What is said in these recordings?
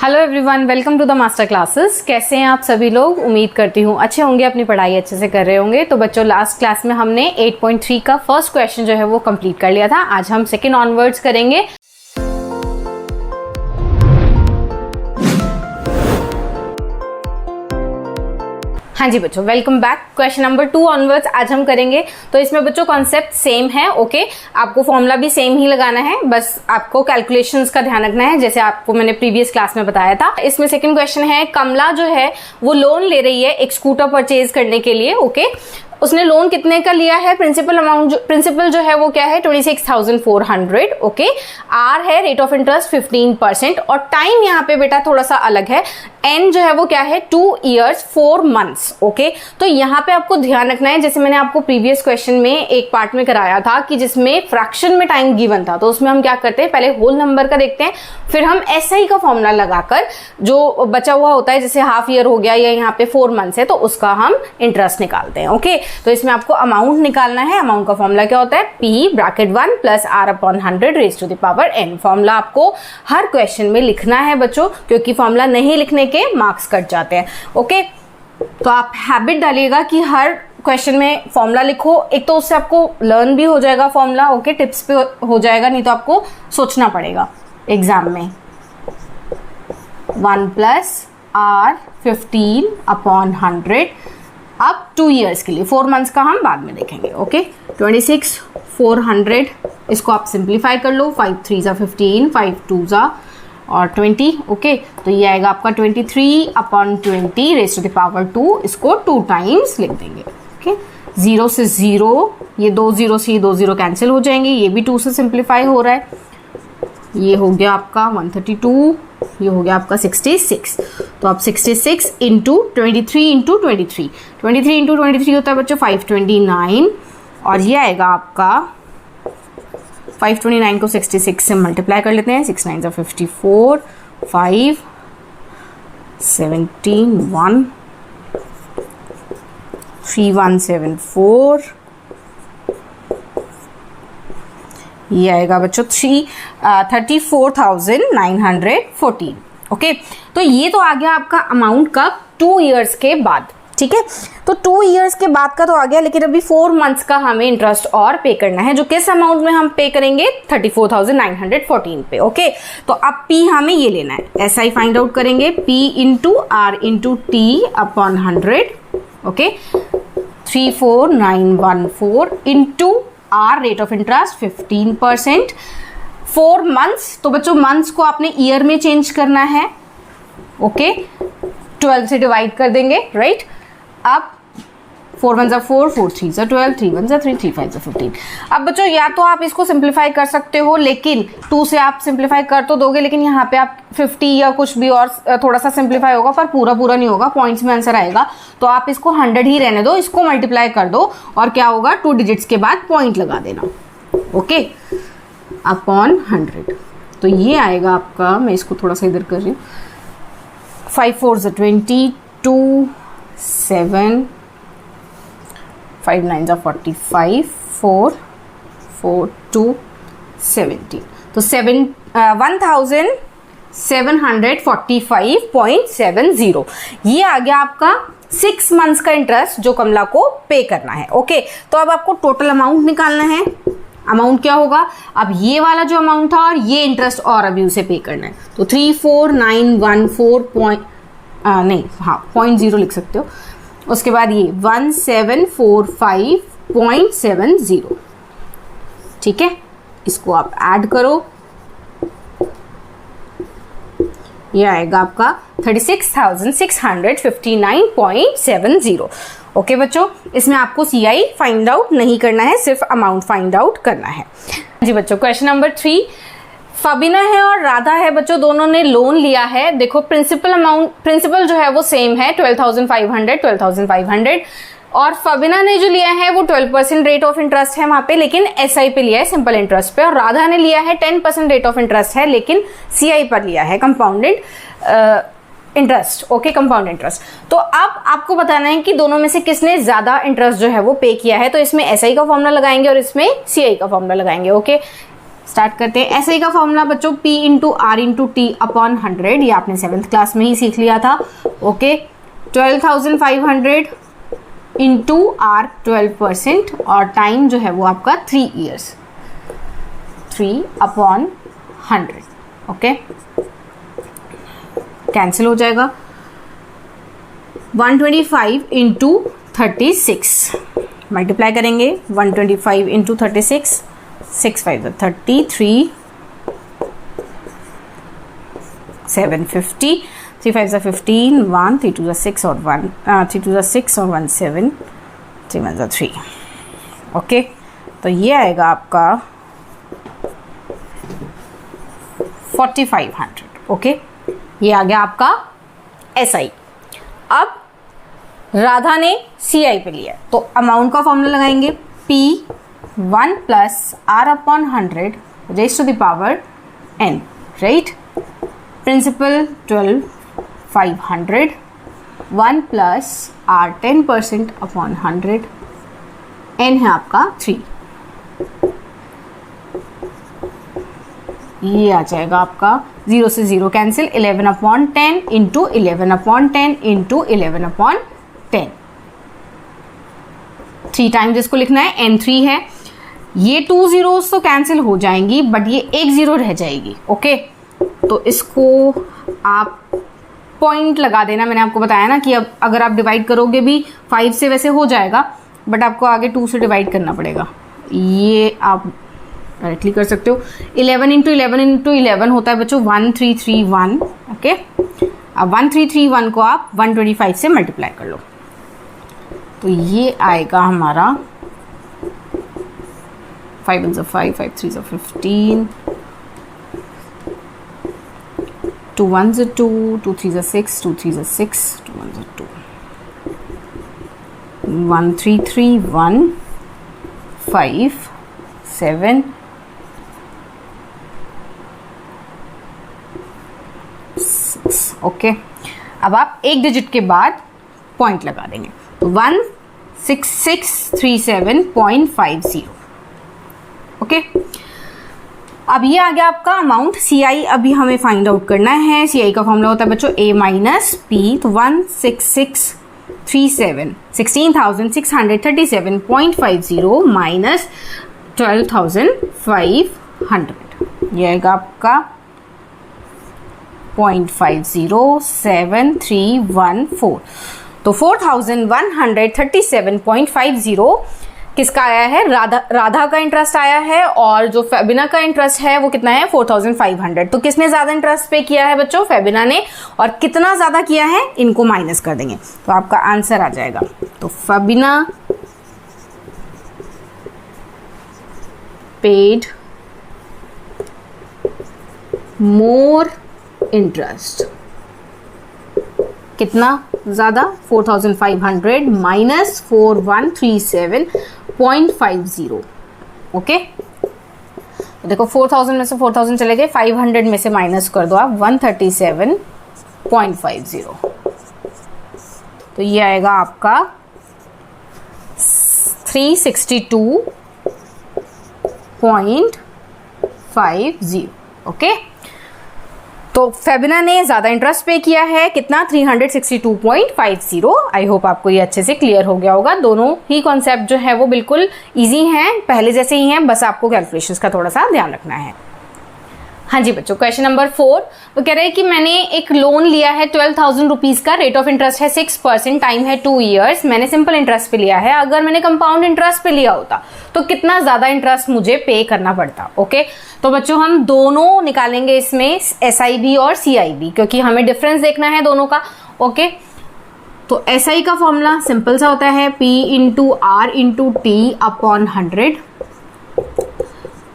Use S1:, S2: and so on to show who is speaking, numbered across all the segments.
S1: Hello everyone, welcome to the master classes. कैसे हैं आप सभी लोग? उम्मीद करती हूँ अच्छे होंगे, अपनी पढ़ाई अच्छे से कर रहे होंगे। तो बच्चों, लास्ट क्लास में हमने 8.3 का फर्स्ट क्वेश्चन जो है वो कंप्लीट कर लिया था। आज हम सेकंड ऑनवर्ड्स करेंगे। हाँ जी बच्चों, welcome back. Question number 2 onwards आज हम करेंगे। तो इसमें बच्चों कॉन्सेप्ट सेम है, ओके। आपको फॉर्मूला भी सेम ही लगाना है, बस आपको कैलकुलेशंस का ध्यान रखना है, जैसे आपको मैंने प्रीवियस क्लास में बताया था। इसमें सेकंड क्वेश्चन है, कमला जो है वो लोन ले रही है एक स्कूटर परचेज करने के लिए, ओके। उसने लोन कितने का लिया है? प्रिंसिपल जो है वो क्या है? 26,400, ओके। आर है रेट ऑफ इंटरेस्ट 15% और टाइम यहाँ पे बेटा थोड़ा सा अलग है। एन जो है वो क्या है? 2 years 4 months, ओके। तो यहाँ पे आपको ध्यान रखना है, जैसे मैंने आपको प्रीवियस क्वेश्चन में एक पार्ट में कराया था कि जिसमें फ्रैक्शन में टाइम गिवन था, तो उसमें हम क्या करते हैं, पहले होल नंबर का देखते हैं, फिर हम एसआई का फॉर्मूला लगाकर जो बचा हुआ होता है, जैसे हाफ ईयर हो गया या यहाँ पे 4 months है, तो उसका हम इंटरेस्ट निकालते हैं, ओके। तो इसमें आपको अमाउंट निकालना है। अमाउंट का फॉर्मूला क्या होता है? P bracket 1 plus R/100 raise to the power n। Formula आपको हर क्वेश्चन में लिखना है बच्चों, क्योंकि फॉर्मूला नहीं लिखने के मार्क्स कट जाते हैं, ओके। तो आप हैबिट डालिएगा कि हर क्वेश्चन में फॉर्मूला लिखो। एक तो उससे आपको लर्न भी हो जाएगा फॉर्मूला, ओके, टिप्स पे हो जाएगा, नहीं तो आपको सोचना पड़ेगा एग्जाम में। 1 प्लस R/15 अब 2 years के लिए, 4 months का हम बाद में देखेंगे, ओके। 26,400 इसको आप सिंप्लीफाई कर लो। 5 3 ज़ा 15, 5 2 ज़ा और 20, ओके। तो ये आएगा आपका 23/20 रेज़ टू द पावर 2। इसको 2 times लिख देंगे, ओके। 0 से 0, ये 2 0 से 2 0 कैंसिल हो जाएंगे, ये भी 2 से सिंप्लीफाई हो रहा है। ये हो गया आपका 132, ये हो गया आपका 66। तो आप 66 इंटू 23 इंटू 23 इंटू 23 होता है बच्चों 529, और ये आएगा आपका 529 को 66 से मल्टीप्लाई कर लेते हैं। 6 9 ज़ा 54, 5 17 1 3174, ये आएगा बच्चों 34,914, ओके। तो ये तो आ गया आपका अमाउंट कब? 2 years के बाद, ठीक है। तो 2 years के बाद का तो आ गया, लेकिन अभी 4 months का हमें इंटरेस्ट और पे करना है, जो किस अमाउंट में हम पे करेंगे? 34,914 पे, ओके। तो अब P हमें ये लेना है, SI फाइंड आउट करेंगे। P into R into T/100, okay. 34,914 into R rate of interest 15%, 4 months। तो बच्चों मंथ्स को आपने ईयर में चेंज करना है, ओके। 12 से डिवाइड कर देंगे, राइट। अब 4 1 ज़ा 4, 4 3 ज़ा 12, 3 1 ज़ा 3, 3 5 ज़ा 15। अब बच्चों या तो आप इसको सिंप्लीफाई कर सकते हो, लेकिन 2 से आप सिंप्लीफाई कर तो दोगे, लेकिन यहाँ पे आप 50 या कुछ भी और थोड़ा सा सिंप्लीफाई होगा, पर पूरा नहीं होगा, पॉइंट्स में आंसर आएगा। तो आप इसको 100 ही रहने दो, इसको मल्टीप्लाई कर दो, और क्या होगा? 2 digits के बाद पॉइंट लगा देना, ओके, अपॉन 100। तो ये आएगा आपका, मैं इसको थोड़ा सा इधर कर रही हूँ, 5 4 ज़ा 22, 7 5 9 ज़ा 45, 4 4 2 17। तो 1,745.70 ये आ गया आपका 6 months का इंटरेस्ट जो कमला को पे करना है, ओके। तो अब आपको टोटल अमाउंट निकालना है। अमाउंट क्या होगा? अब ये वाला जो अमाउंट था और ये इंटरेस्ट और अभी उसे पे करना है, तो 34,914 नहीं, हाँ 0.0 लिख सकते हो। उसके बाद ये 1,745.70, ठीक है। इसको आप ऐड करो, ये आएगा आपका 36,659.70, ओके बच्चों। इसमें आपको CI फाइंड आउट नहीं करना है, सिर्फ अमाउंट फाइंड आउट करना है जी बच्चों। क्वेश्चन नंबर 3, फबीना है और राधा है बच्चों, दोनों ने लोन लिया है। देखो प्रिंसिपल जो है वो सेम है, 12,500 और फबीना ने जो लिया है वो 12% रेट ऑफ इंटरेस्ट है वहां पे, लेकिन SI पे लिया है, सिंपल इंटरेस्ट पे। और राधा ने लिया है 10% रेट ऑफ इंटरेस्ट है, लेकिन CI पर लिया है, compounded interest, okay, compound interest. तो अब आपको बताना है कि दोनों में से किसने ज्यादा इंटरेस्ट जो है वो पे किया है। तो इसमें SI का फॉर्मूला लगाएंगे और इसमें CI का फॉर्मूला लगाएंगे, ओके। स्टार्ट करते हैं। SI का फॉर्मूला बच्चों P into R into T upon 100, ये आपने 7th क्लास में ही सीख लिया था। ओके 12,500 इंटू R 12% और टाइम जो है वो आपका 3 years, 3 अपॉन 100। ओके कैंसिल हो जाएगा। 125 इंटू 36 मल्टीप्लाई करेंगे। 125 इंटू 36, 6 5 33, 750, 3 5 15, 1 3 2 6 और 1 3 2 6 और 1 7, 3 1 3। ओके तो ये आएगा आपका 4500। ओके ये आ गया आपका SI। अब राधा ने CI पे लिया तो अमाउंट का फॉर्मूला लगाएंगे P1 plus R upon 100 raise to the power N, right. Principal 12,500, 1 plus R 10% upon 100, N है आपका 3। ये आ जाएगा आपका 0 से 0 cancel, 11 upon 10 into 11 upon 10 into 11 upon 10, 3 times इसको लिखना है। N3 है। ये 2 zeros तो कैंसिल हो जाएंगी बट ये 1 0 रह जाएगी। ओके तो इसको आप पॉइंट लगा देना। मैंने आपको बताया ना कि अब अगर आप डिवाइड करोगे भी 5 से वैसे हो जाएगा बट आपको आगे 2 से डिवाइड करना पड़ेगा। ये आप डायरेक्टली कर सकते हो। 11 इंटू 11 इंटू 11 होता है बच्चों 1331। ओके अब 1331 को आप 125 से मल्टीप्लाई कर लो तो ये आएगा हमारा 5 1 5, 5 3 15, 2 1 2, 2 3 6, 2 3 6, 2 1 2, 1 3 3 1, 5 7 6। ओके अब आप एक डिजिट के बाद पॉइंट लगा देंगे तो 16637.50। ओके अब ये आ गया आपका अमाउंट। CI अभी हमें फाइंड आउट करना है। CI का फॉर्मूला होता है बच्चों A माइनस P, तो 1637 माइनस 12,500, ये आएगा आपका 0.507,314। तो 4,137.50 किसका आया है? राधा का इंटरेस्ट आया है और जो फेबिना का इंटरेस्ट है वो कितना है? 4,500। तो किसने ज्यादा इंटरेस्ट पे किया है बच्चों? फेबिना ने। और कितना ज्यादा किया है इनको माइनस कर देंगे तो आपका आंसर आ जाएगा। तो फेबिना पेड मोर इंटरेस्ट, कितना ज्यादा? 4,500 माइनस 4,137.50। ओके तो देखो 4,000 में से 4,000 चले गए, 500 में से माइनस कर दो आप 137.50। तो ये आएगा आपका 362.50। ओके तो फेबिना ने ज्यादा इंटरेस्ट पे किया है, कितना? 362.50। आई होप आपको ये अच्छे से क्लियर हो गया होगा। दोनों ही कॉन्सेप्ट जो है वो बिल्कुल इजी हैं, पहले जैसे ही हैं, बस आपको कैलकुलेशंस का थोड़ा सा ध्यान रखना है। हाँ जी बच्चों, क्वेश्चन नंबर 4 वो कह रहे हैं कि मैंने एक लोन लिया है 12,000 रुपीज का, रेट ऑफ इंटरेस्ट है 6%, टाइम है 2 years, मैंने सिंपल इंटरेस्ट पे लिया है। अगर मैंने कंपाउंड इंटरेस्ट पे लिया होता तो कितना ज्यादा इंटरेस्ट मुझे पे करना पड़ता? ओके तो बच्चों हम दोनों निकालेंगे इसमें, SIB और CIB, क्योंकि हमें डिफरेंस देखना है दोनों का। ओके तो SI का फॉर्मूला सिंपल सा होता है P into R into T upon 100,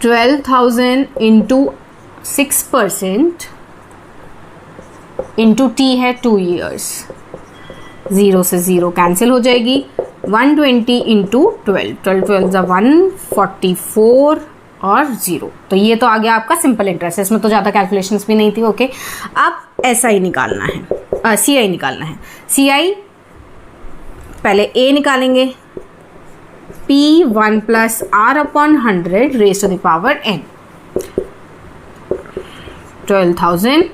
S1: 12,000 into 6% into T है 2 years, 0 से 0 कैंसिल हो जाएगी। 120 इंटू 12, 12 ज़ा 144 और 0। तो ये तो आ गया आपका सिंपल इंटरेस्ट, इसमें तो ज़्यादा कैलकुलेशंस भी नहीं थी। ओके अब SI निकालना है, CI निकालना है। CI पहले A निकालेंगे, P 1 plus R upon 100 raise to the power N। 12,000,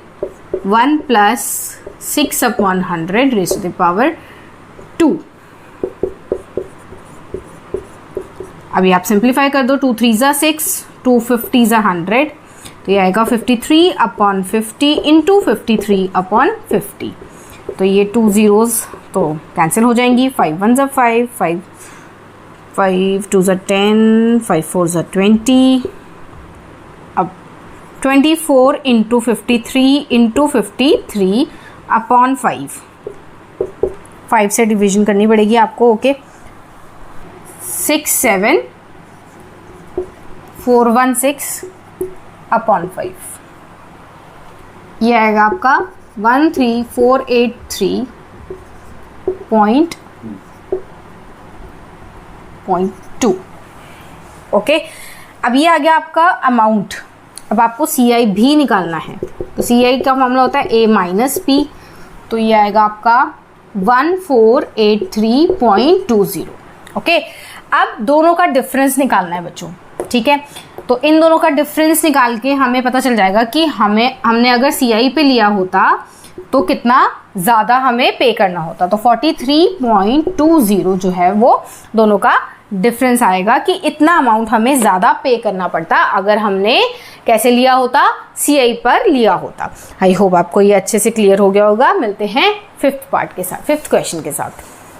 S1: 1 plus 6 upon 100 raised to the power 2. अभी आप सिंप्लीफाई कर दो, 2 3 ज़ा 6, 2 50 ज़ा 100, तो ये आएगा 53 अपॉन 50 इंटू 53 अपॉन 50. तो ये 2 zeros तो कैंसिल हो जाएंगी. 5 1 ज़ा 5, 5 2 ज़ा 10, 5 4 ज़ा 20. अब 24 इंटू 53 इंटू 53 अपॉन 5 से डिवीजन करनी पड़ेगी आपको. Okay, 6 7 416 upon 5. ये आएगा आपका 13483.2. ओके, अब ये आ गया आपका अमाउंट. अब आपको CI भी निकालना है. तो CI का मामला होता है A माइनस P. तो ये आएगा आपका 1483.20. ओके, अब दोनों का डिफरेंस निकालना है बच्चों. ठीक है, तो इन दोनों का डिफरेंस निकाल के हमें पता चल जाएगा कि हमने अगर CI पे लिया होता तो कितना ज़्यादा हमें पे करना होता. तो 43.20 जो है वो दोनों का डिफरेंस आएगा कि इतना अमाउंट हमें ज़्यादा पे करना पड़ता अगर हमने कैसे लिया होता, CI पर लिया होता. आई होप आपको ये अच्छे से क्लियर हो गया होगा. मिलते हैं फिफ्थ क्वेश्चन के साथ.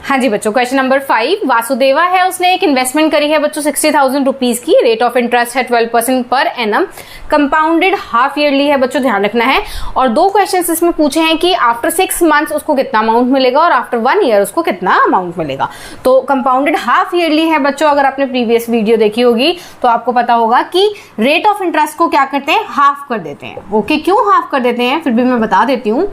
S1: हाँ जी बच्चों, क्वेश्चन नंबर 5. वासुदेवा है, उसने एक इन्वेस्टमेंट करी है बच्चों 60,000 रुपीज की. रेट ऑफ इंटरेस्ट है 12% per annum. Compounded half yearly है बच्चों, ध्यान रखना है. और 2 क्वेश्चंस इसमें पूछे हैं कि आफ्टर 6 मंथ्स उसको कितना अमाउंट मिलेगा और आफ्टर 1 ईयर उसको कितना अमाउंट मिलेगा. तो कंपाउंडेड हाफ ईयरली है बच्चों. अगर आपने प्रीवियस वीडियो देखी होगी तो आपको पता होगा कि रेट ऑफ इंटरेस्ट को क्या करते हैं, हाफ कर देते हैं. ओके, क्यों हाफ कर देते हैं फिर भी मैं बता देती हूँ.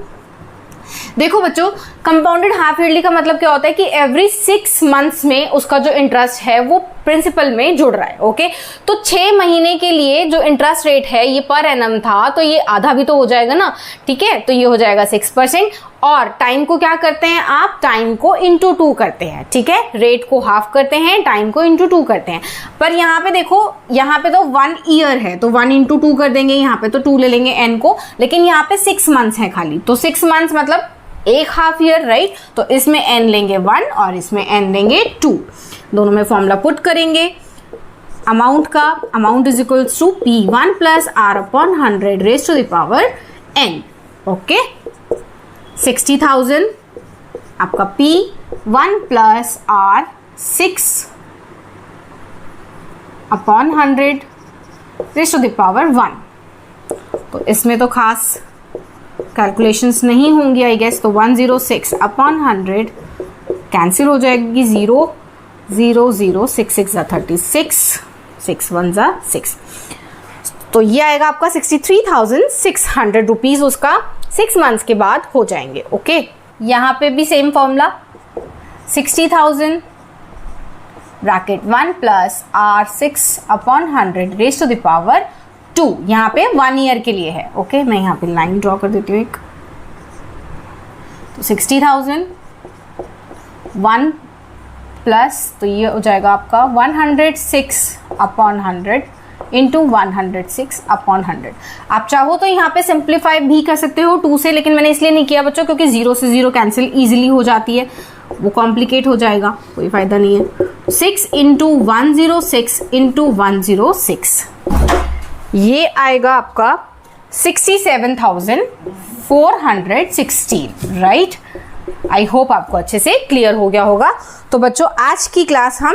S1: देखो बच्चों, कंपाउंडेड हाफ ईयरली का मतलब क्या होता है कि एवरी 6 मंथ्स में उसका जो इंटरेस्ट है वो प्रिंसिपल में जुड़ रहा है. ओके, तो 6 महीने के लिए जो इंटरेस्ट रेट है ये पर एनम था, तो ये आधा भी तो हो जाएगा ना. ठीक है, तो ये हो जाएगा 6%. और टाइम को क्या करते हैं आप, टाइम को इंटू 2 करते हैं. ठीक है, रेट को हाफ करते हैं, टाइम को इंटू 2 करते हैं. पर यहाँ पे देखो, यहाँ पे तो 1 ईयर है तो 1 इंटू 2 कर देंगे, यहाँ पे तो 2 ले लेंगे n को. लेकिन यहाँ पे 6 मंथ्स है खाली, तो 6 मंथ्स मतलब एक हाफ ईयर, राइट. तो इसमें n लेंगे 1 और इसमें n लेंगे 2. दोनों में फॉर्मूला पुट करेंगे अमाउंट का. Amount is equals to P1 plus R upon 100 raise to the power n. Okay, 60,000 आपका P1 plus R 6 upon 100 raise to the power 1. तो इसमें तो खास कैलकुलेशंस नहीं होंगी आई गेस. तो 106 अपॉन 100 कैंसिल हो जाएगी. 0 0 0 6 6 ज़ा 36, 6 1 ज़ा 6. तो ये आएगा आपका 63,600 रुपीज़ उसका 6 मंथ्स के बाद हो जाएंगे. ओके, यहाँ पे भी same formula 60,000 bracket 1 plus R 6 upon 100 raise to the power 2. यहाँ पे 1 ईयर के लिए है. ओके, मैं यहाँ पे लाइन ड्रॉ कर देती हूँ एक. तो 60,000 1 प्लस, तो ये हो जाएगा आपका 106 अपॉन 100 इंटू 106 अपॉन 100. आप चाहो तो यहाँ पे सिंप्लीफाई भी कर सकते हो 2 से, लेकिन मैंने इसलिए नहीं किया बच्चों क्योंकि 0 से 0 कैंसिल ईजिली हो जाती है, वो कॉम्प्लिकेट हो जाएगा, कोई फायदा नहीं है. 6 इंटू 106 इंटू 106, ये आएगा आपका 67,416. राइट, आई होप आपको अच्छे से क्लियर हो गया होगा. तो बच्चों आज की क्लास हम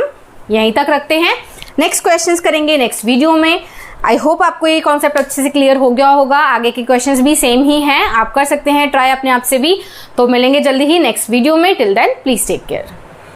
S1: यहीं तक रखते हैं. नेक्स्ट क्वेश्चंस करेंगे नेक्स्ट वीडियो में. आई होप आपको ये कॉन्सेप्ट अच्छे से क्लियर हो गया होगा. आगे के क्वेश्चंस भी सेम ही हैं, आप कर सकते हैं ट्राई अपने आप से भी. तो मिलेंगे जल्दी ही नेक्स्ट वीडियो में. Till then please take care.